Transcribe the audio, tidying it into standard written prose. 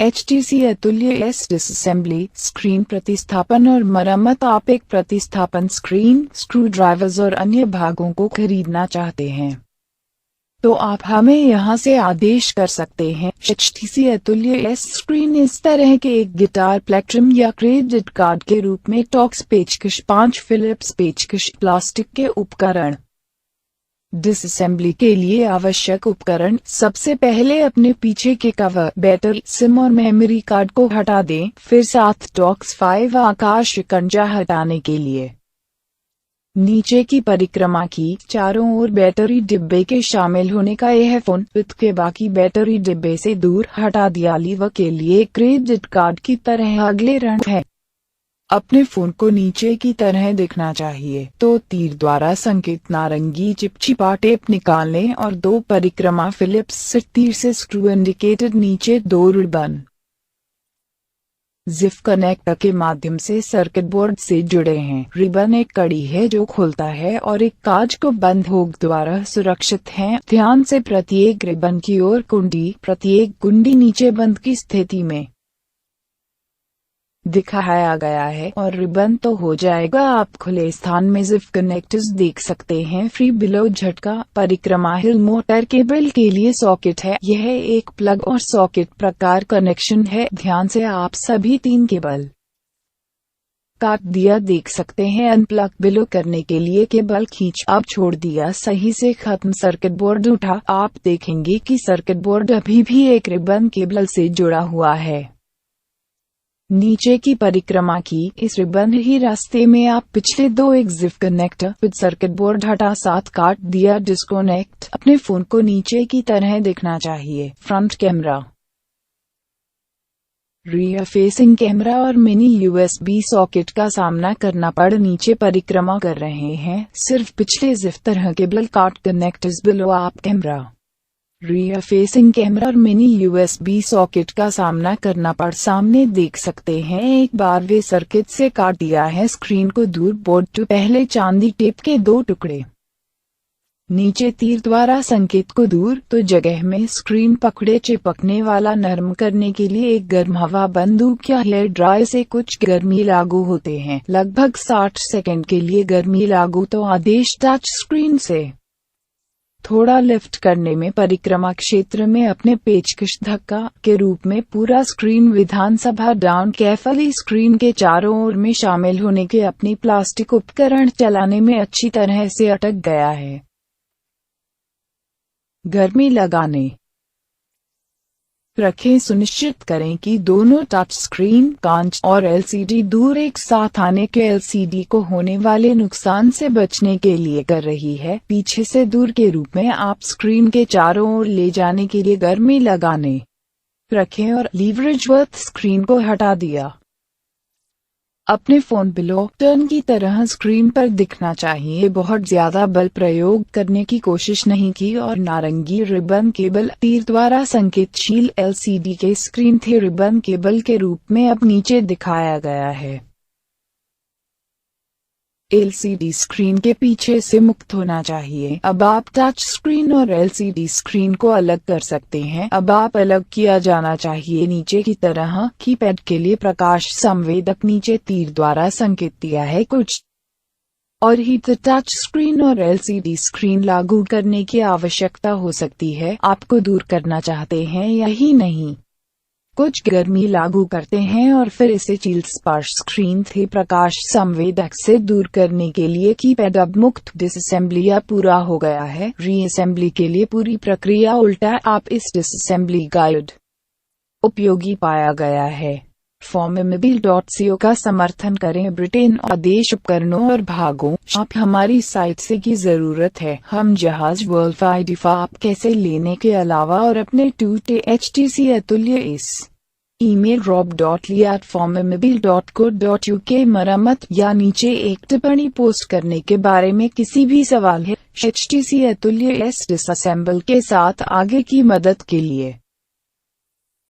HTC अतुल्य S disassembly screen प्रतिस्थापन और मरम्मत। आप एक प्रतिस्थापन स्क्रीन, स्क्रू ड्राइवर्स और अन्य भागों को खरीदना चाहते हैं तो आप हमें यहां से आदेश कर सकते हैं। HTC अतुल्य एस स्क्रीन इस तरह के एक गिटार प्लेक्ट्रम या क्रेडिट कार्ड के रूप में टॉक्स पेचकश 5 फिलिप्स पेचकश प्लास्टिक के उपकरण। डिसअसेंबली के लिए आवश्यक उपकरण। सबसे पहले अपने पीछे के कवर, बैटरी, सिम और मेमोरी कार्ड को हटा दें, फिर साथ टॉक्स 5 आकार शिकंजा हटाने के लिए नीचे की परिक्रमा की। चारों ओर बैटरी डिब्बे के शामिल होने का यह फोन विथ के बाकी बैटरी डिब्बे से दूर हटा दिया। लीवर के लिए क्रेडिट कार्ड की तरह अगले रंग है। अपने फोन को नीचे की तरह दिखना चाहिए तो तीर द्वारा संकेत नारंगी चिपचिपा टेप निकाल लें और 2 परिक्रमा फिलिप्स से तीर से स्क्रू इंडिकेटेड नीचे 2 रिबन जिप कनेक्टर के माध्यम से सर्किट बोर्ड से जुड़े हैं। रिबन एक कड़ी है जो खुलता है और एक कांच को बंद हुक द्वारा सुरक्षित है। ध्यान से प्रत्येक रिबन की ओर कुंडी, प्रत्येक कुंडी नीचे बंद की स्थिति में दिखाया गया है और रिबन तो हो जाएगा। आप खुले स्थान में जिप कनेक्टर्स देख सकते हैं। फ्री बिलो झटका परिक्रमा हिल मोटर केबल के लिए सॉकेट है। यह एक प्लग और सॉकेट प्रकार कनेक्शन है। ध्यान से आप सभी 3 केबल काट दिया देख सकते हैं। अनप्लग बिलो करने के लिए केबल खींच अब छोड़ दिया सही से खत्म। सर्किट बोर्ड उठा, आप देखेंगे कि सर्किट बोर्ड अभी भी एक रिबन केबल से जुड़ा हुआ है। नीचे की परिक्रमा की। इस रिबन ही रास्ते में आप पिछले 2 एक zip connector with circuit board हटा साथ काट दिया डिस्कनेक्ट। अपने फोन को नीचे की तरह दिखना चाहिए। Front camera, rear facing camera और मिनी USB सॉकेट का सामना करना पड़ नीचे परिक्रमा कर रहे हैं। सिर्फ पिछले जिप तरह केबल काट कनेक्टर्स बिलो आप कैमरा, रियर फेसिंग कैमरा और मिनी USB सॉकेट का सामना करना पड़ सामने देख सकते हैं। एक बार वे सर्किट से काट दिया है स्क्रीन को दूर। बोर्ड टू पहले चांदी टेप के 2 टुकड़े नीचे तीर द्वारा संकेत को दूर तो जगह में स्क्रीन पकड़े चिपकने वाला नरम करने के लिए एक गर्म हवा बंदूक या हेयर ड्रायर से कुछ गर्मी लागू होते हैं। लगभग 60 सेकंड के लिए गर्मी लागू तो आदेश टच स्क्रीन से थोड़ा लिफ्ट करने में परिक्रमा क्षेत्र में अपने पेचकश धक्का के रूप में पूरा स्क्रीन विधानसभा डाउन केयरफुली स्क्रीन के चारों ओर में शामिल होने के अपनी प्लास्टिक उपकरण चलाने में अच्छी तरह से अटक गया है। गर्मी लगाने रखें। सुनिश्चित करें कि दोनों टच स्क्रीन, कांच और LCD दूर एक साथ आने के LCD को होने वाले नुकसान से बचने के लिए कर रही है। पीछे से दूर के रूप में आप स्क्रीन के चारों ओर ले जाने के लिए गर्मी लगाने रखें और लीवरेज वर्थ स्क्रीन को हटा दिया। अपने फोन बिलो टर्न की तरह स्क्रीन पर दिखना चाहिए। बहुत ज्यादा बल प्रयोग करने की कोशिश नहीं की और नारंगी रिबन केबल तीर द्वारा संकेतशील LCD के स्क्रीन थे रिबन केबल के रूप में अब नीचे दिखाया गया है। LCD स्क्रीन के पीछे से मुक्त होना चाहिए। अब आप टच स्क्रीन और LCD स्क्रीन को अलग कर सकते हैं। अब आप अलग किया जाना चाहिए नीचे की तरह। कीपैड के लिए प्रकाश संवेदक नीचे तीर द्वारा संकेत दिया है कुछ और ही टच स्क्रीन और LCD स्क्रीन लागू करने की आवश्यकता हो सकती है। आपको दूर करना चाहते हैं या ही नहीं कुछ गर्मी लागू करते हैं और फिर इसे चील स्पर्श स्क्रीन थे प्रकाश संवेदक से दूर करने के लिए कीपैड अब मुक्त। डिसअसेंबली अब पूरा हो गया है। रीअसेंबली के लिए पूरी प्रक्रिया उल्टा। आप इस डिसअसेंबली गाइड उपयोगी पाया गया है। formimobile.co का समर्थन करें। ब्रिटेन आदेश उपकरणों और भागों आप हमारी साइट से की जरूरत है। हम जहाज वर्ल्ड वाइड आप कैसे लेने के अलावा और अपने टूटे HTC अतुल्य इस ईमेल rob.lee@formimobile.co.uk मरम्मत या नीचे एक टिप्पणी पोस्ट करने के बारे में किसी भी सवाल है। HTC अतुल्य एस डिसअसेंबल के साथ आगे की मदद के लिए